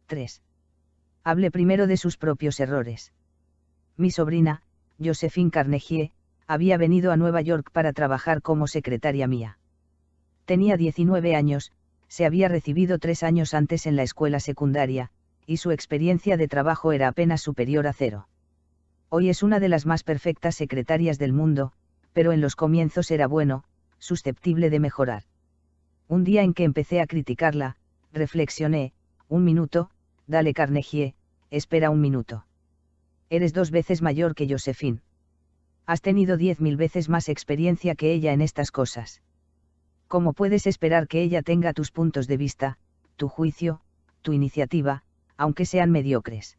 3. Hable primero de sus propios errores. Mi sobrina, Josephine Carnegie, había venido a Nueva York para trabajar como secretaria mía. Tenía 19 años, se había recibido 3 años antes en la escuela secundaria, y su experiencia de trabajo era apenas superior a 0. Hoy es una de las más perfectas secretarias del mundo, pero en los comienzos era bueno, susceptible de mejorar. Un día en que empecé a criticarla, reflexioné: un minuto, dale Carnegie, espera un minuto. Eres 2 veces mayor que Josephine. Has tenido 10.000 veces más experiencia que ella en estas cosas. ¿Cómo puedes esperar que ella tenga tus puntos de vista, tu juicio, tu iniciativa, aunque sean mediocres?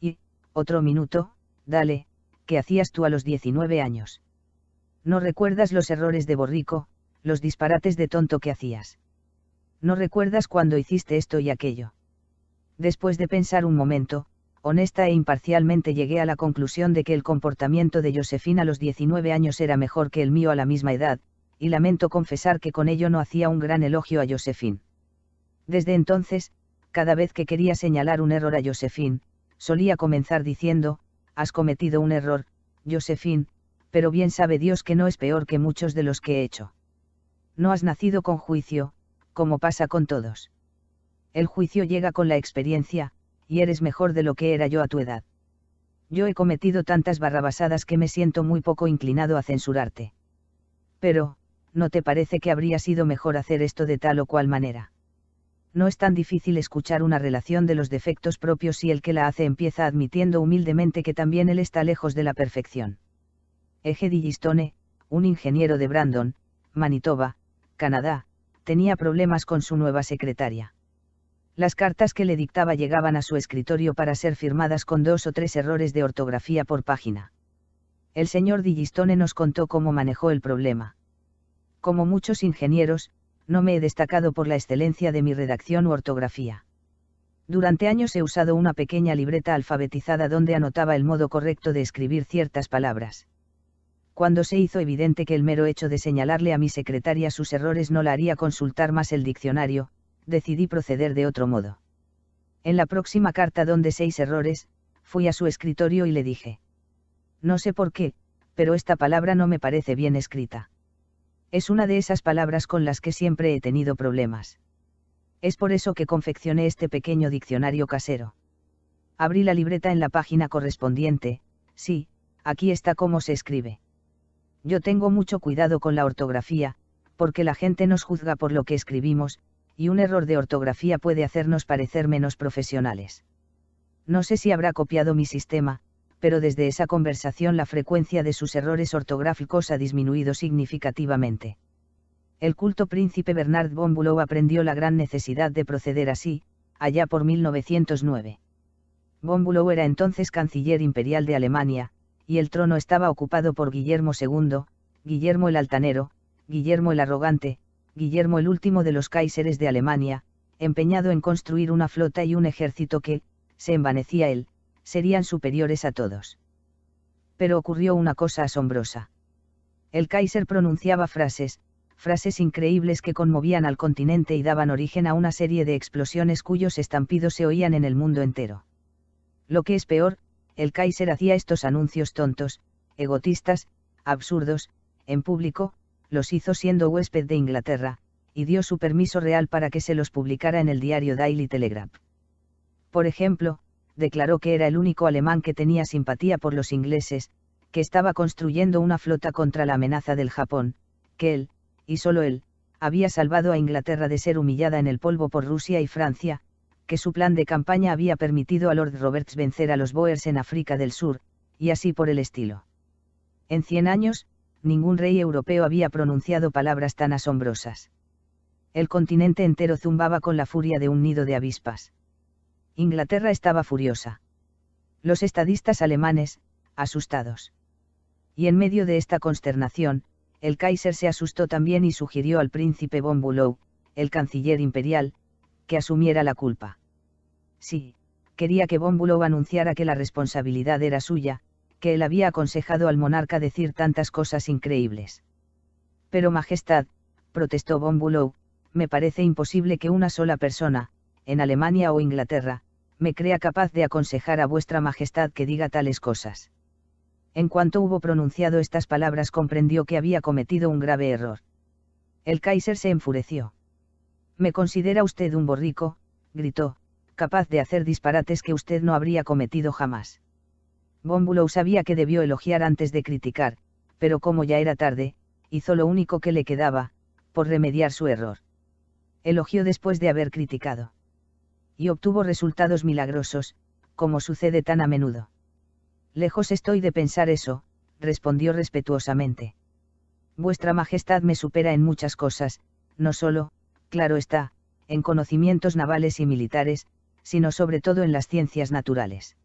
Y, otro minuto, dale, ¿qué hacías tú a los 19 años? ¿No recuerdas los errores de borrico, los disparates de tonto que hacías? ¿No recuerdas cuando hiciste esto y aquello? Después de pensar un momento, honesta e imparcialmente llegué a la conclusión de que el comportamiento de Josephine a los 19 años era mejor que el mío a la misma edad, y lamento confesar que con ello no hacía un gran elogio a Josephine. Desde entonces, cada vez que quería señalar un error a Josephine, solía comenzar diciendo: has cometido un error, Josephine, pero bien sabe Dios que no es peor que muchos de los que he hecho. No has nacido con juicio, como pasa con todos. El juicio llega con la experiencia, y eres mejor de lo que era yo a tu edad. Yo he cometido tantas barrabasadas que me siento muy poco inclinado a censurarte. Pero, ¿no te parece que habría sido mejor hacer esto de tal o cual manera? No es tan difícil escuchar una relación de los defectos propios si el que la hace empieza admitiendo humildemente que también él está lejos de la perfección. Eje Digistone, un ingeniero de Brandon, Manitoba, Canadá, tenía problemas con su nueva secretaria. Las cartas que le dictaba llegaban a su escritorio para ser firmadas con 2 o 3 errores de ortografía por página. El señor Digistone nos contó cómo manejó el problema. Como muchos ingenieros, no me he destacado por la excelencia de mi redacción u ortografía. Durante años he usado una pequeña libreta alfabetizada donde anotaba el modo correcto de escribir ciertas palabras. Cuando se hizo evidente que el mero hecho de señalarle a mi secretaria sus errores no la haría consultar más el diccionario, decidí proceder de otro modo. En la próxima carta donde 6 errores, fui a su escritorio y le dije: no sé por qué, pero esta palabra no me parece bien escrita. Es una de esas palabras con las que siempre he tenido problemas. Es por eso que confeccioné este pequeño diccionario casero. Abrí la libreta en la página correspondiente. Sí, aquí está cómo se escribe. Yo tengo mucho cuidado con la ortografía, porque la gente nos juzga por lo que escribimos, y un error de ortografía puede hacernos parecer menos profesionales. No sé si habrá copiado mi sistema, pero desde esa conversación la frecuencia de sus errores ortográficos ha disminuido significativamente. El culto príncipe Bernard von Bülow aprendió la gran necesidad de proceder así, allá por 1909. Von Bülow era entonces canciller imperial de Alemania, y el trono estaba ocupado por Guillermo II, Guillermo el Altanero, Guillermo el Arrogante, Guillermo el último de los Kaiseres de Alemania, empeñado en construir una flota y un ejército que, se envanecía él, serían superiores a todos. Pero ocurrió una cosa asombrosa. El Kaiser pronunciaba frases increíbles que conmovían al continente y daban origen a una serie de explosiones cuyos estampidos se oían en el mundo entero. Lo que es peor, el Kaiser hacía estos anuncios tontos, egotistas, absurdos, en público, los hizo siendo huésped de Inglaterra, y dio su permiso real para que se los publicara en el diario Daily Telegraph. Por ejemplo, declaró que era el único alemán que tenía simpatía por los ingleses, que estaba construyendo una flota contra la amenaza del Japón, que él, y solo él, había salvado a Inglaterra de ser humillada en el polvo por Rusia y Francia, que su plan de campaña había permitido a Lord Roberts vencer a los Boers en África del Sur, y así por el estilo. En 100 años, ningún rey europeo había pronunciado palabras tan asombrosas. El continente entero zumbaba con la furia de un nido de avispas. Inglaterra estaba furiosa. Los estadistas alemanes, asustados. Y en medio de esta consternación, el Kaiser se asustó también y sugirió al príncipe von Bülow, el canciller imperial, que asumiera la culpa. Sí, quería que von Bülow anunciara que la responsabilidad era suya, que él había aconsejado al monarca decir tantas cosas increíbles. Pero Majestad, protestó von Bülow, me parece imposible que una sola persona, en Alemania o Inglaterra, me crea capaz de aconsejar a vuestra majestad que diga tales cosas. En cuanto hubo pronunciado estas palabras comprendió que había cometido un grave error. El Kaiser se enfureció. «¿Me considera usted un borrico?», gritó, «capaz de hacer disparates que usted no habría cometido jamás». Von Bülow sabía que debió elogiar antes de criticar, pero como ya era tarde, hizo lo único que le quedaba, por remediar su error. Elogió después de haber criticado. Y obtuvo resultados milagrosos, como sucede tan a menudo. «Lejos estoy de pensar eso», respondió respetuosamente. «Vuestra Majestad me supera en muchas cosas, no solo, claro está, en conocimientos navales y militares, sino sobre todo en las ciencias naturales.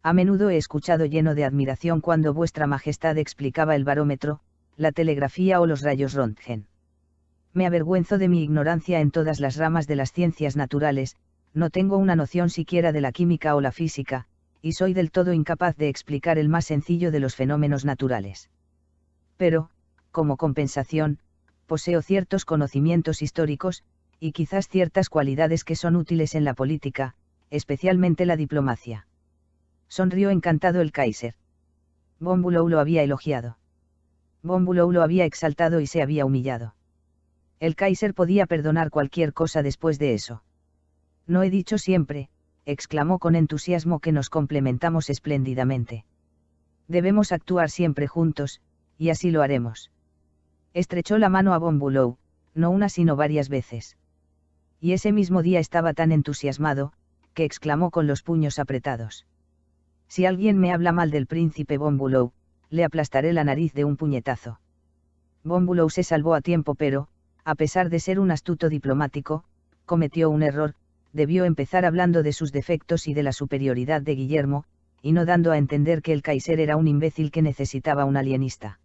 A menudo he escuchado lleno de admiración cuando vuestra Majestad explicaba el barómetro, la telegrafía o los rayos Röntgen. Me avergüenzo de mi ignorancia en todas las ramas de las ciencias naturales, no tengo una noción siquiera de la química o la física, y soy del todo incapaz de explicar el más sencillo de los fenómenos naturales. Pero, como compensación, poseo ciertos conocimientos históricos, y quizás ciertas cualidades que son útiles en la política, especialmente la diplomacia». Sonrió encantado el Kaiser. Von Bülow lo había elogiado. Von Bülow lo había exaltado y se había humillado. El Kaiser podía perdonar cualquier cosa después de eso. «No he dicho siempre», exclamó con entusiasmo, «que nos complementamos espléndidamente. Debemos actuar siempre juntos, y así lo haremos». Estrechó la mano a Von Bülow, no una sino varias veces. Y ese mismo día estaba tan entusiasmado, que exclamó con los puños apretados: «Si alguien me habla mal del príncipe Von Bülow, le aplastaré la nariz de un puñetazo». Von Bülow se salvó a tiempo, pero, a pesar de ser un astuto diplomático, cometió un error. Debió empezar hablando de sus defectos y de la superioridad de Guillermo, y no dando a entender que el Kaiser era un imbécil que necesitaba un alienista.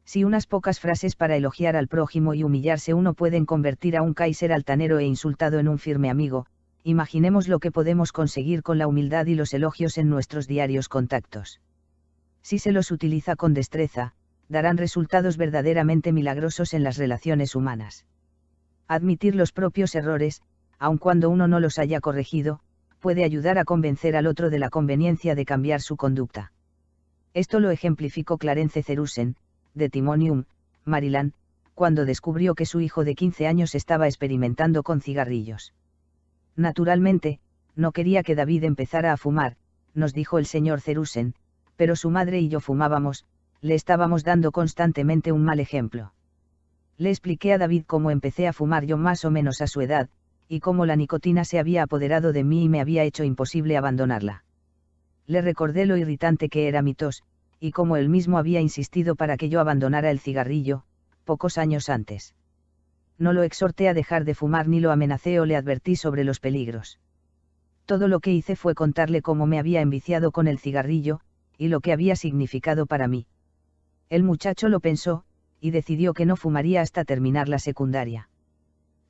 Si unas pocas frases para elogiar al prójimo y humillarse uno pueden convertir a un Kaiser altanero e insultado en un firme amigo, imaginemos lo que podemos conseguir con la humildad y los elogios en nuestros diarios contactos. Si se los utiliza con destreza, darán resultados verdaderamente milagrosos en las relaciones humanas. Admitir los propios errores, aun cuando uno no los haya corregido, puede ayudar a convencer al otro de la conveniencia de cambiar su conducta. Esto lo ejemplificó Clarence Cerusen, de Timonium, Maryland, cuando descubrió que su hijo de 15 años estaba experimentando con cigarrillos. «Naturalmente, no quería que David empezara a fumar», nos dijo el señor Cerusen, «pero su madre y yo fumábamos, le estábamos dando constantemente un mal ejemplo. Le expliqué a David cómo empecé a fumar yo más o menos a su edad, y cómo la nicotina se había apoderado de mí y me había hecho imposible abandonarla. Le recordé lo irritante que era mi tos, y cómo él mismo había insistido para que yo abandonara el cigarrillo, pocos años antes. No lo exhorté a dejar de fumar ni lo amenacé o le advertí sobre los peligros. Todo lo que hice fue contarle cómo me había enviciado con el cigarrillo, y lo que había significado para mí. El muchacho lo pensó, y decidió que no fumaría hasta terminar la secundaria.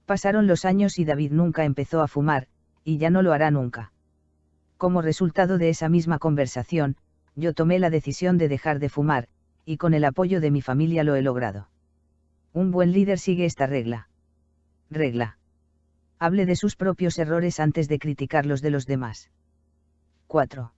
Pasaron los años y David nunca empezó a fumar, y ya no lo hará nunca. Como resultado de esa misma conversación, yo tomé la decisión de dejar de fumar, y con el apoyo de mi familia lo he logrado. Un buen líder sigue esta regla. Regla: hable de sus propios errores antes de criticar los de los demás. 4.